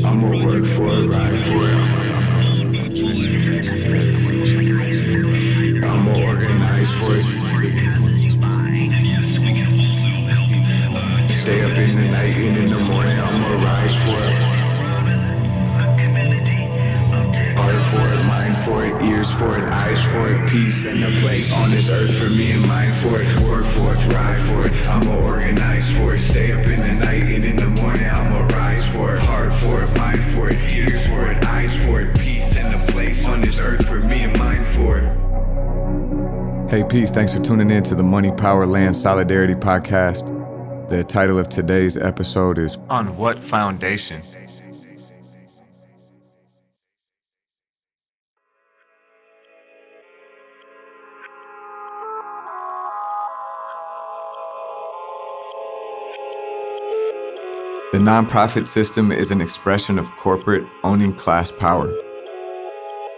I'ma work for it, ride for it. I'ma organize for it. Stay up in the night and in the morning, I'ma rise for it. Heart for it, mind for it, ears for it, eyes for it, peace and a place on this earth for me and mine for it. Work for it, ride for it, I'ma organize for it. Stay up in the night and in the morning, I'ma rise for it. Heart for it, mind for it, ears for it, eyes for it, peace and a place on this earth for me and mine for it. Hey, peace. Thanks for tuning in to the Money, Power, Land, Solidarity podcast. The title of today's episode is On What Foundation? The nonprofit system is an expression of corporate owning class power.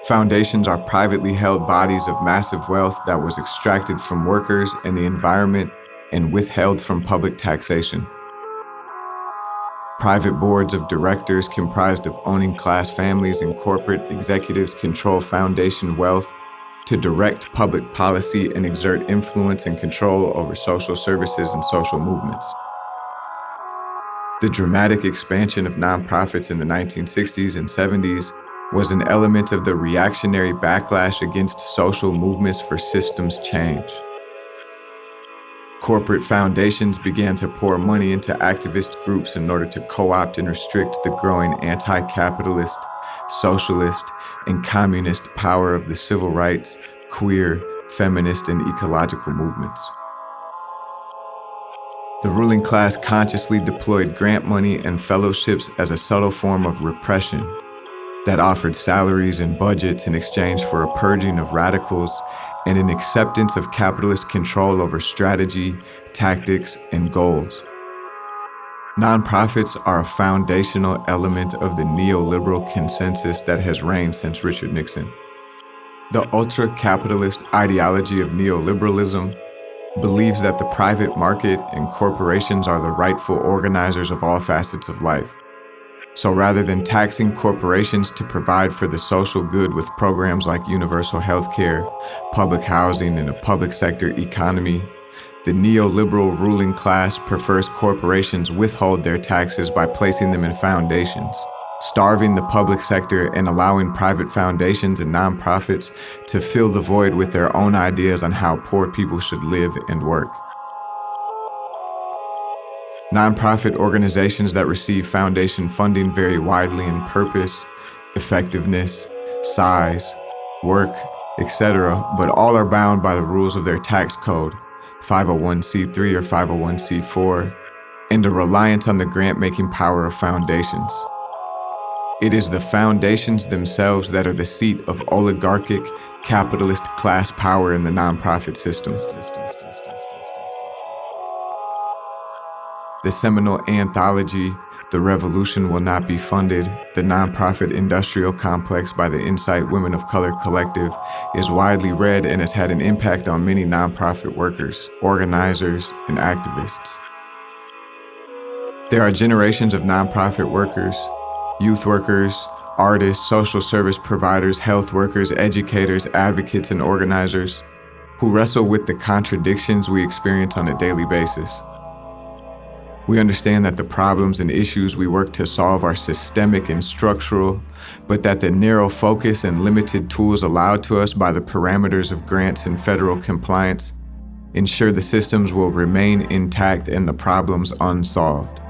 Foundations are privately held bodies of massive wealth that was extracted from workers and the environment and withheld from public taxation. Private boards of directors comprised of owning class families and corporate executives control foundation wealth to direct public policy and exert influence and control over social services and social movements. The dramatic expansion of nonprofits in the 1960s and 70s was an element of the reactionary backlash against social movements for systems change. Corporate foundations began to pour money into activist groups in order to co-opt and restrict the growing anti-capitalist, socialist, and communist power of the civil rights, queer, feminist, and ecological movements. The ruling class consciously deployed grant money and fellowships as a subtle form of repression that offered salaries and budgets in exchange for a purging of radicals and an acceptance of capitalist control over strategy, tactics, and goals. Nonprofits are a foundational element of the neoliberal consensus that has reigned since Richard Nixon. The ultra-capitalist ideology of neoliberalism believes that the private market and corporations are the rightful organizers of all facets of life. So rather than taxing corporations to provide for the social good with programs like universal health care, public housing, and a public sector economy, the neoliberal ruling class prefers corporations withhold their taxes by placing them in foundations, starving the public sector and allowing private foundations and nonprofits to fill the void with their own ideas on how poor people should live and work. Nonprofit organizations that receive foundation funding vary widely in purpose, effectiveness, size, work, etc., but all are bound by the rules of their tax code, 501c3 or 501c4, and a reliance on the grant-making power of foundations. It is the foundations themselves that are the seat of oligarchic, capitalist class power in the nonprofit system. The seminal anthology, The Revolution Will Not Be Funded, the nonprofit industrial complex by the Insight Women of Color Collective, is widely read and has had an impact on many nonprofit workers, organizers, and activists. There are generations of nonprofit workers, youth workers, artists, social service providers, health workers, educators, advocates, and organizers who wrestle with the contradictions we experience on a daily basis. We understand that the problems and issues we work to solve are systemic and structural, but that the narrow focus and limited tools allowed to us by the parameters of grants and federal compliance ensure the systems will remain intact and the problems unsolved.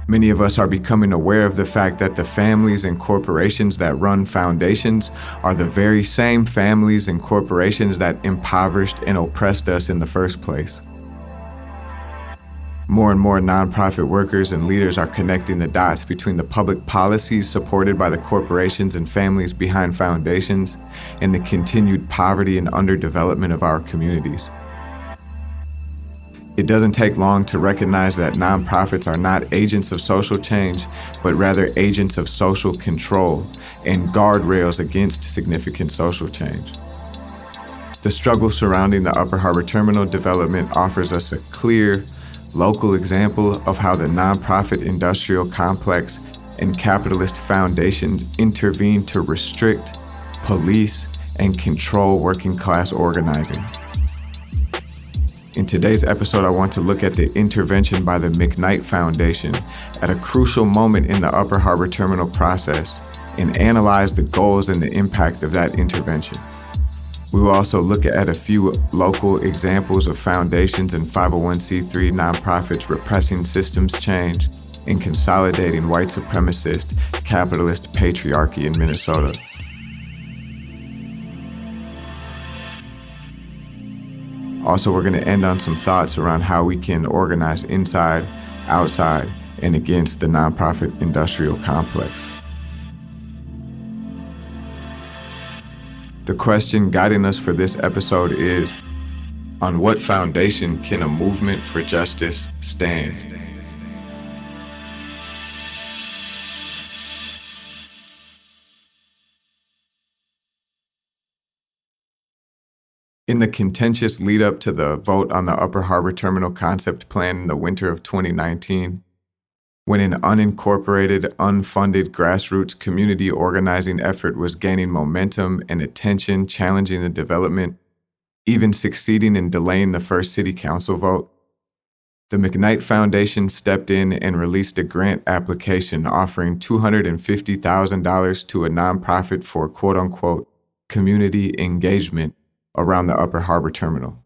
Many of us are becoming aware of the fact that the families and corporations that run foundations are the very same families and corporations that impoverished and oppressed us in the first place. More and more nonprofit workers and leaders are connecting the dots between the public policies supported by the corporations and families behind foundations and the continued poverty and underdevelopment of our communities. It doesn't take long to recognize that nonprofits are not agents of social change, but rather agents of social control and guardrails against significant social change. The struggle surrounding the Upper Harbor Terminal development offers us a clear, local example of how the nonprofit industrial complex and capitalist foundations intervene to restrict, police, and control working class organizing. In today's episode, I want to look at the intervention by the McKnight Foundation at a crucial moment in the Upper Harbor Terminal process and analyze the goals and the impact of that intervention. We will also look at a few local examples of foundations and 501c3 nonprofits repressing systems change and consolidating white supremacist capitalist patriarchy in Minnesota. Also, we're going to end on some thoughts around how we can organize inside, outside, and against the nonprofit industrial complex. The question guiding us for this episode is, on what foundation can a movement for justice stand? In the contentious lead-up to the vote on the Upper Harbor Terminal Concept Plan in the winter of 2019, when an unincorporated, unfunded grassroots community organizing effort was gaining momentum and attention, challenging the development, even succeeding in delaying the first city council vote, the McKnight Foundation stepped in and released a grant application offering $250,000 to a nonprofit for quote-unquote community engagement around the Upper Harbor Terminal.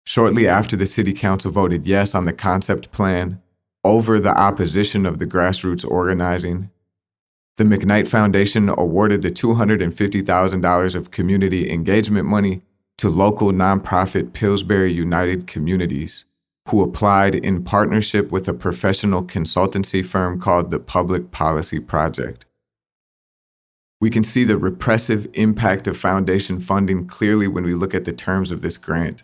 Shortly after the city council voted yes on the concept plan, over the opposition of the grassroots organizing, the McKnight Foundation awarded the $250,000 of community engagement money to local nonprofit Pillsbury United Communities, who applied in partnership with a professional consultancy firm called the Public Policy Project. We can see the repressive impact of foundation funding clearly when we look at the terms of this grant.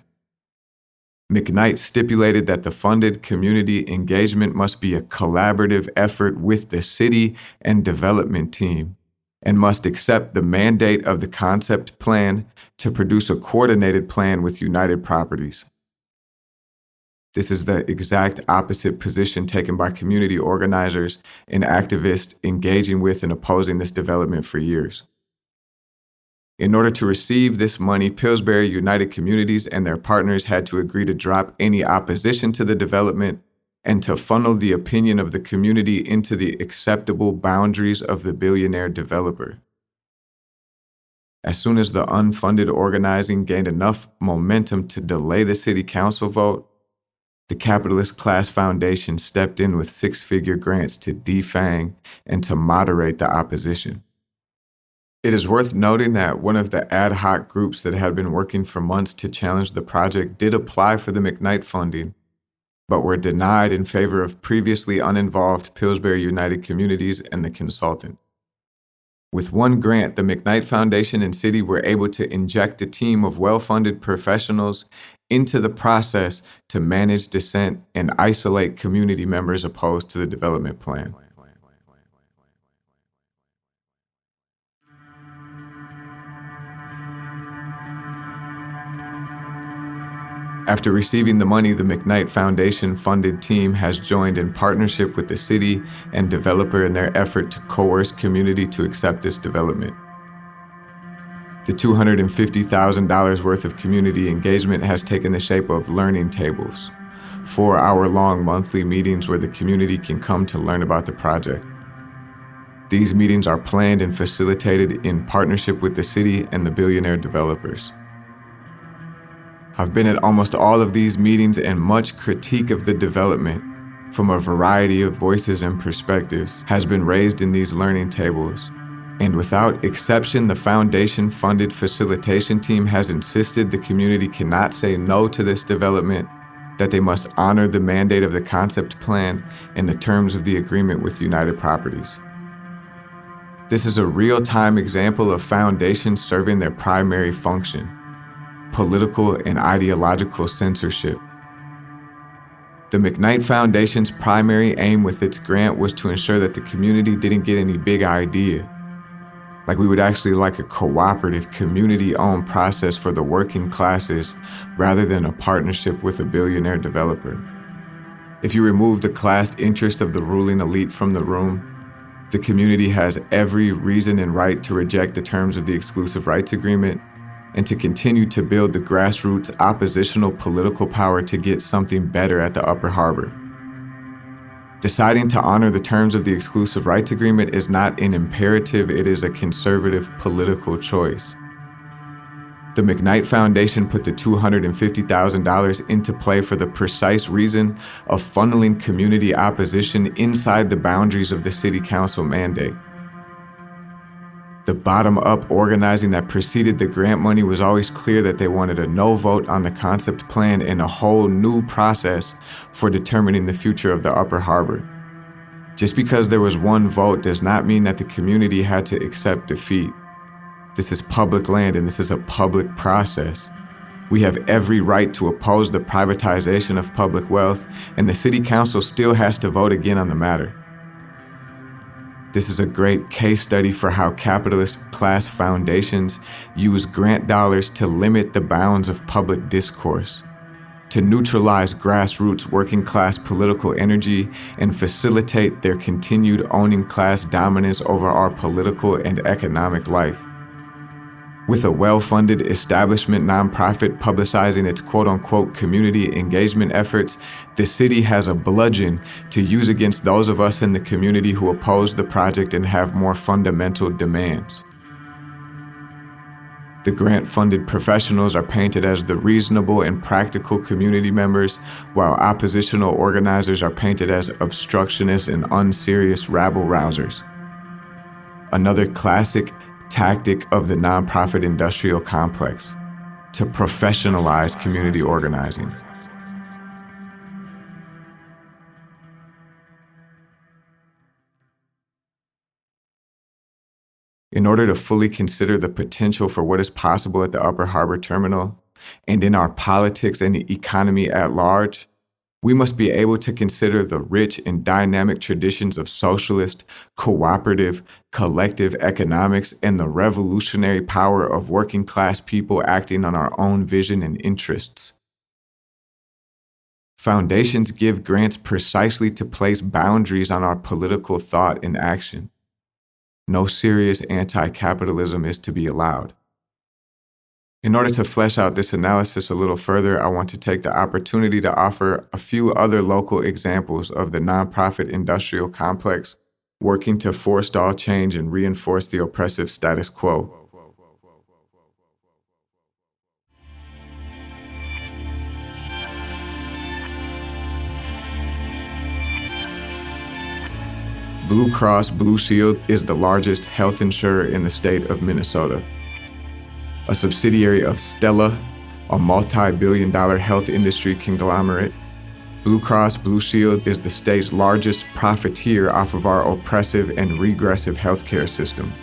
McKnight stipulated that the funded community engagement must be a collaborative effort with the city and development team and must accept the mandate of the concept plan to produce a coordinated plan with United Properties. This is the exact opposite position taken by community organizers and activists engaging with and opposing this development for years. In order to receive this money, Pillsbury United Communities and their partners had to agree to drop any opposition to the development and to funnel the opinion of the community into the acceptable boundaries of the billionaire developer. As soon as the unfunded organizing gained enough momentum to delay the city council vote, the capitalist class foundation stepped in with six-figure grants to defang and to moderate the opposition. It is worth noting that one of the ad hoc groups that had been working for months to challenge the project did apply for the McKnight funding, but were denied in favor of previously uninvolved Pillsbury United Communities and the consultant. With one grant, the McKnight Foundation and city were able to inject a team of well-funded professionals into the process to manage dissent and isolate community members opposed to the development plan. After receiving the money, the McKnight Foundation-funded team has joined in partnership with the city and developer in their effort to coerce community to accept this development. The $250,000 worth of community engagement has taken the shape of learning tables, 4-hour-long monthly meetings where the community can come to learn about the project. These meetings are planned and facilitated in partnership with the city and the billionaire developers. I've been at almost all of these meetings, and much critique of the development from a variety of voices and perspectives has been raised in these learning tables. And without exception, the foundation-funded facilitation team has insisted the community cannot say no to this development, that they must honor the mandate of the concept plan and the terms of the agreement with United Properties. This is a real-time example of foundations serving their primary function: political and ideological censorship. The McKnight Foundation's primary aim with its grant was to ensure that the community didn't get any big idea. Like, we would actually like a cooperative, community-owned process for the working classes rather than a partnership with a billionaire developer. If you remove the class interest of the ruling elite from the room, the community has every reason and right to reject the terms of the exclusive rights agreement and to continue to build the grassroots oppositional political power to get something better at the Upper Harbor. Deciding to honor the terms of the exclusive rights agreement is not an imperative, it is a conservative political choice. The McKnight Foundation put the $250,000 into play for the precise reason of funneling community opposition inside the boundaries of the city council mandate. The bottom-up organizing that preceded the grant money was always clear that they wanted a no vote on the concept plan and a whole new process for determining the future of the Upper Harbor. Just because there was one vote does not mean that the community had to accept defeat. This is public land and this is a public process. We have every right to oppose the privatization of public wealth, and the city council still has to vote again on the matter. This is a great case study for how capitalist class foundations use grant dollars to limit the bounds of public discourse, to neutralize grassroots working class political energy and facilitate their continued owning class dominance over our political and economic life. With a well-funded establishment nonprofit publicizing its quote-unquote community engagement efforts, the city has a bludgeon to use against those of us in the community who oppose the project and have more fundamental demands. The grant-funded professionals are painted as the reasonable and practical community members, while oppositional organizers are painted as obstructionists and unserious rabble-rousers. Another classic tactic of the nonprofit industrial complex, to professionalize community organizing. In order to fully consider the potential for what is possible at the Upper Harbor Terminal and in our politics and the economy at large, we must be able to consider the rich and dynamic traditions of socialist, cooperative, collective economics and the revolutionary power of working class people acting on our own vision and interests. Foundations give grants precisely to place boundaries on our political thought and action. No serious anti-capitalism is to be allowed. In order to flesh out this analysis a little further, I want to take the opportunity to offer a few other local examples of the nonprofit industrial complex working to forestall change and reinforce the oppressive status quo. Blue Cross Blue Shield is the largest health insurer in the state of Minnesota. A subsidiary of Stella, a multi-billion-dollar health industry conglomerate, Blue Cross Blue Shield is the state's largest profiteer off of our oppressive and regressive healthcare system.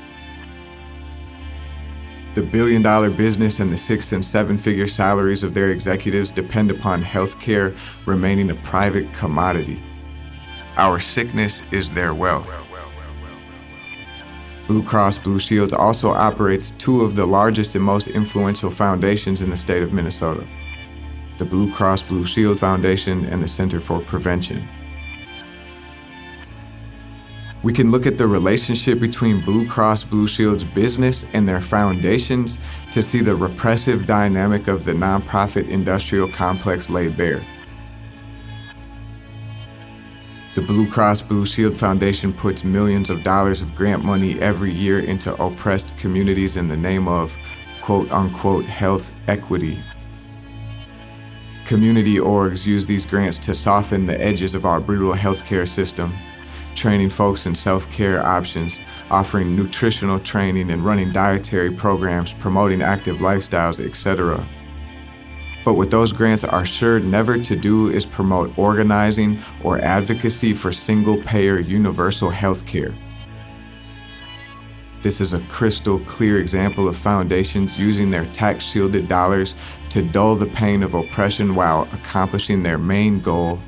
The billion-dollar business and the 6- and 7-figure salaries of their executives depend upon healthcare remaining a private commodity. Our sickness is their wealth. Blue Cross Blue Shield also operates two of the largest and most influential foundations in the state of Minnesota, the Blue Cross Blue Shield Foundation and the Center for Prevention. We can look at the relationship between Blue Cross Blue Shield's business and their foundations to see the repressive dynamic of the nonprofit industrial complex laid bare. The Blue Cross Blue Shield Foundation puts millions of dollars of grant money every year into oppressed communities in the name of quote-unquote health equity. Community orgs use these grants to soften the edges of our brutal healthcare system, training folks in self-care options, offering nutritional training and running dietary programs, promoting active lifestyles, etc. But what those grants are sure never to do is promote organizing or advocacy for single-payer universal health care. This is a crystal clear example of foundations using their tax-shielded dollars to dull the pain of oppression while accomplishing their main goal,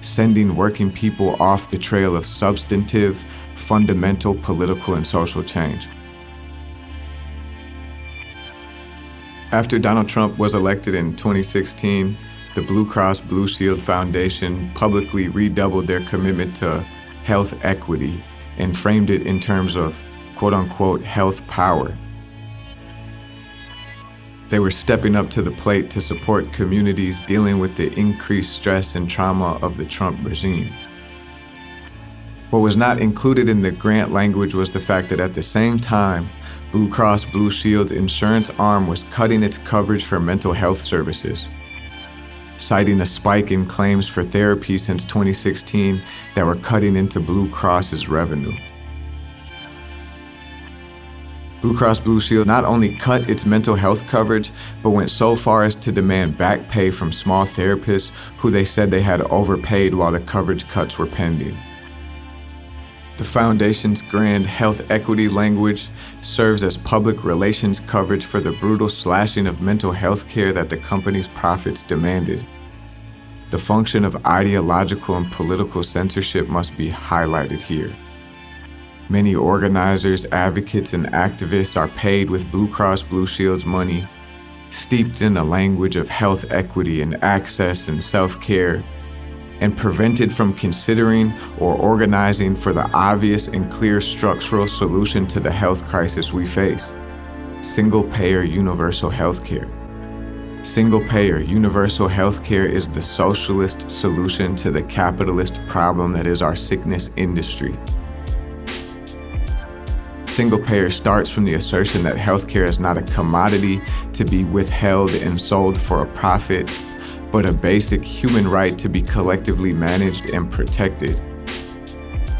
sending working people off the trail of substantive, fundamental political and social change. After Donald Trump was elected in 2016, the Blue Cross Blue Shield Foundation publicly redoubled their commitment to health equity and framed it in terms of quote-unquote health power. They were stepping up to the plate to support communities dealing with the increased stress and trauma of the Trump regime. What was not included in the grant language was the fact that at the same time, Blue Cross Blue Shield's insurance arm was cutting its coverage for mental health services, citing a spike in claims for therapy since 2016 that were cutting into Blue Cross's revenue. Blue Cross Blue Shield not only cut its mental health coverage, but went so far as to demand back pay from small therapists who they said they had overpaid while the coverage cuts were pending. The foundation's grand health equity language serves as public relations coverage for the brutal slashing of mental health care that the company's profits demanded. The function of ideological and political censorship must be highlighted here. Many organizers, advocates, and activists are paid with Blue Cross Blue Shield's money, steeped in a language of health equity and access and self-care, and prevented from considering or organizing for the obvious and clear structural solution to the health crisis we face: single-payer universal health care. Single-payer universal health care is the socialist solution to the capitalist problem that is our sickness industry. Single-payer starts from the assertion that healthcare is not a commodity to be withheld and sold for a profit, but a basic human right to be collectively managed and protected.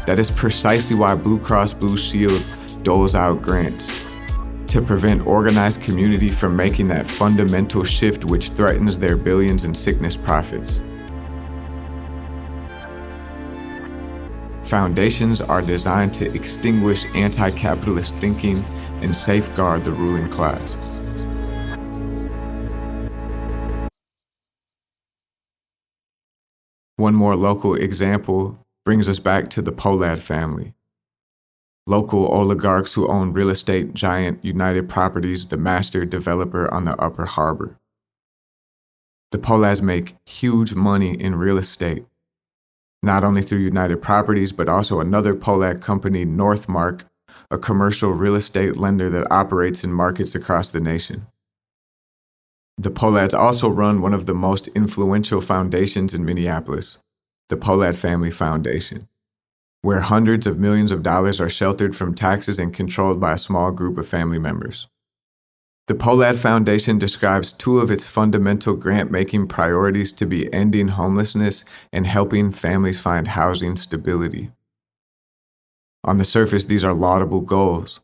That is precisely why Blue Cross Blue Shield doles out grants, to prevent organized community from making that fundamental shift which threatens their billions in sickness profits. Foundations are designed to extinguish anti-capitalist thinking and safeguard the ruling class. One more local example brings us back to the Pohlad family. Local oligarchs who own real estate giant United Properties, the master developer on the Upper Harbor. The Pohlads make huge money in real estate, not only through United Properties, but also another Pohlad company, Northmark, a commercial real estate lender that operates in markets across the nation. The Pohlads also run one of the most influential foundations in Minneapolis, the Pohlad Family Foundation, where hundreds of millions of dollars are sheltered from taxes and controlled by a small group of family members. The Pohlad Foundation describes two of its fundamental grant-making priorities to be ending homelessness and helping families find housing stability. On the surface, these are laudable goals.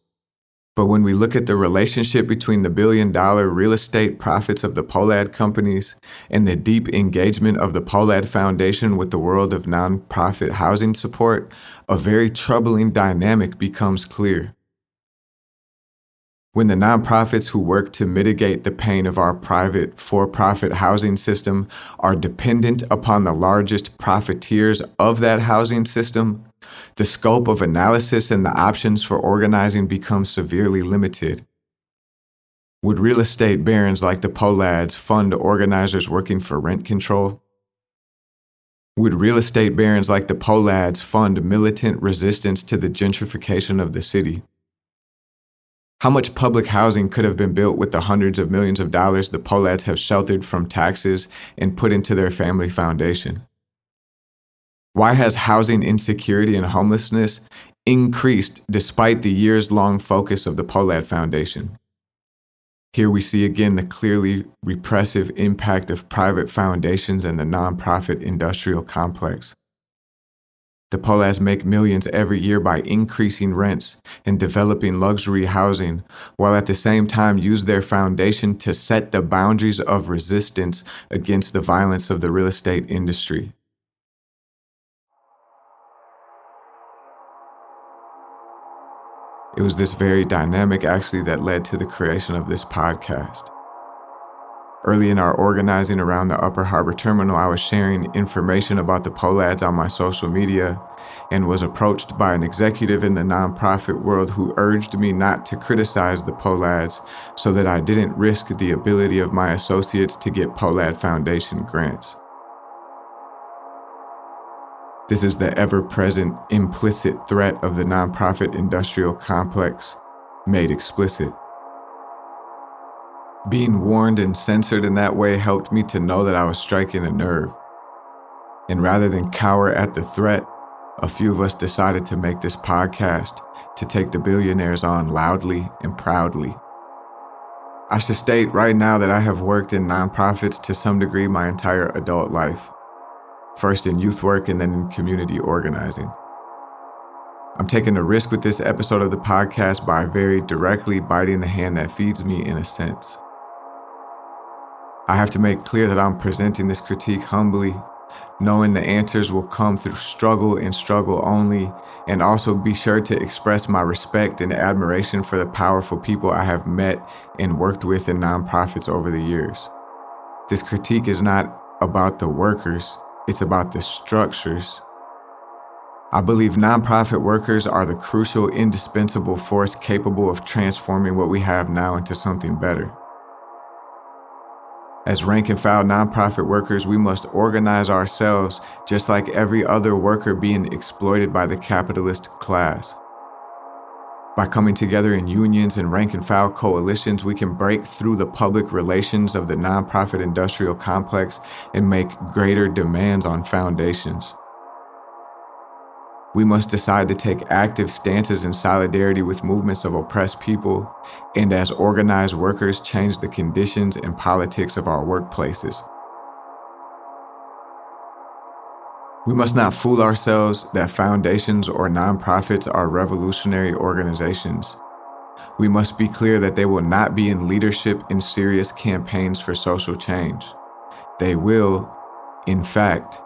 But when we look at the relationship between the billion-dollar real estate profits of the Pohlad companies and the deep engagement of the Pohlad Foundation with the world of nonprofit housing support, a very troubling dynamic becomes clear. When the nonprofits who work to mitigate the pain of our private, for-profit housing system are dependent upon the largest profiteers of that housing system, the scope of analysis and the options for organizing become severely limited. Would real estate barons like the Pohlads fund organizers working for rent control? Would real estate barons like the Pohlads fund militant resistance to the gentrification of the city? How much public housing could have been built with the hundreds of millions of dollars the Pohlads have sheltered from taxes and put into their family foundation? Why has housing insecurity and homelessness increased despite the years-long focus of the Pohlad Foundation? Here we see again the clearly repressive impact of private foundations and the nonprofit industrial complex. The Pohlads make millions every year by increasing rents and developing luxury housing, while at the same time use their foundation to set the boundaries of resistance against the violence of the real estate industry. It was this very dynamic actually that led to the creation of this podcast. Early in our organizing around the Upper Harbor Terminal, I was sharing information about the Pohlads on my social media and was approached by an executive in the nonprofit world who urged me not to criticize the Pohlads so that I didn't risk the ability of my associates to get Pohlad Foundation grants. This is the ever-present implicit threat of the nonprofit industrial complex made explicit. Being warned and censored in that way helped me to know that I was striking a nerve. And rather than cower at the threat, a few of us decided to make this podcast to take the billionaires on loudly and proudly. I should state right now that I have worked in nonprofits to some degree my entire adult life, first in youth work and then in community organizing. I'm taking a risk with this episode of the podcast by very directly biting the hand that feeds me in a sense. I have to make clear that I'm presenting this critique humbly, knowing the answers will come through struggle and struggle only, and also be sure to express my respect and admiration for the powerful people I have met and worked with in nonprofits over the years. This critique is not about the workers, it's about the structures. I believe nonprofit workers are the crucial, indispensable force capable of transforming what we have now into something better. As rank-and-file nonprofit workers, we must organize ourselves just like every other worker being exploited by the capitalist class. By coming together in unions and rank-and-file coalitions, we can break through the public relations of the nonprofit industrial complex and make greater demands on foundations. We must decide to take active stances in solidarity with movements of oppressed people, and as organized workers, change the conditions and politics of our workplaces. We must not fool ourselves that foundations or nonprofits are revolutionary organizations. We must be clear that they will not be in leadership in serious campaigns for social change. They will, in fact,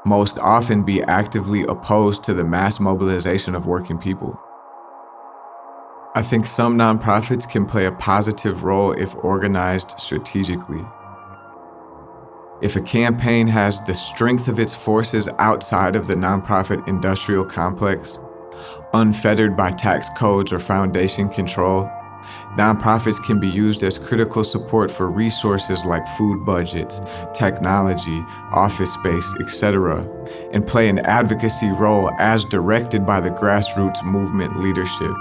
most often be actively opposed to the mass mobilization of working people. I think some nonprofits can play a positive role if organized strategically. If a campaign has the strength of its forces outside of the nonprofit industrial complex, unfettered by tax codes or foundation control, nonprofits can be used as critical support for resources like food budgets, technology, office space, etc., and play an advocacy role as directed by the grassroots movement leadership.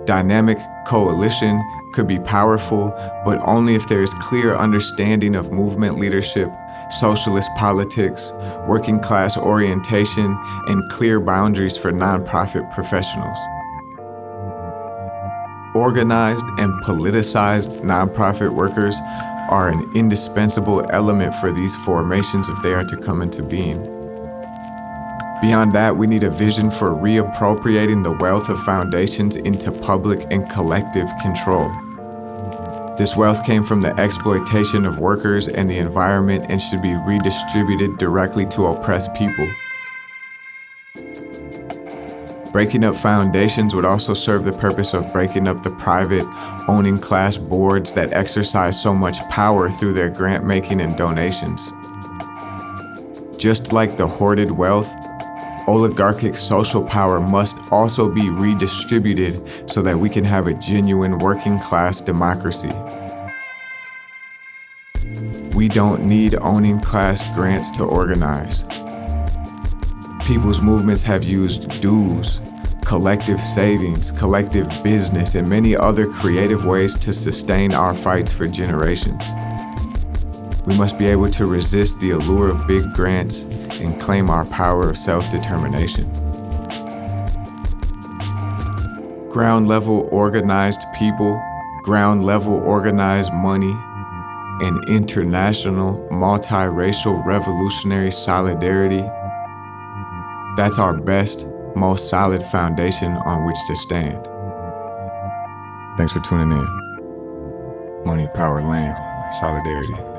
Dynamic coalition could be powerful, but only if there is clear understanding of movement leadership, socialist politics, working class orientation, and clear boundaries for nonprofit professionals. Organized and politicized nonprofit workers are an indispensable element for these formations if they are to come into being. Beyond that, we need a vision for reappropriating the wealth of foundations into public and collective control. This wealth came from the exploitation of workers and the environment and should be redistributed directly to oppressed people. Breaking up foundations would also serve the purpose of breaking up the private, owning class boards that exercise so much power through their grant-making and donations. Just like the hoarded wealth, oligarchic social power must also be redistributed so that we can have a genuine working-class democracy. We don't need owning class grants to organize. People's movements have used dues, collective savings, collective business, and many other creative ways to sustain our fights for generations. We must be able to resist the allure of big grants and claim our power of self-determination. Ground-level organized people, ground-level organized money, and international, multiracial revolutionary solidarity. That's our best, most solid foundation on which to stand. Thanks for tuning in. Money, power, land, solidarity.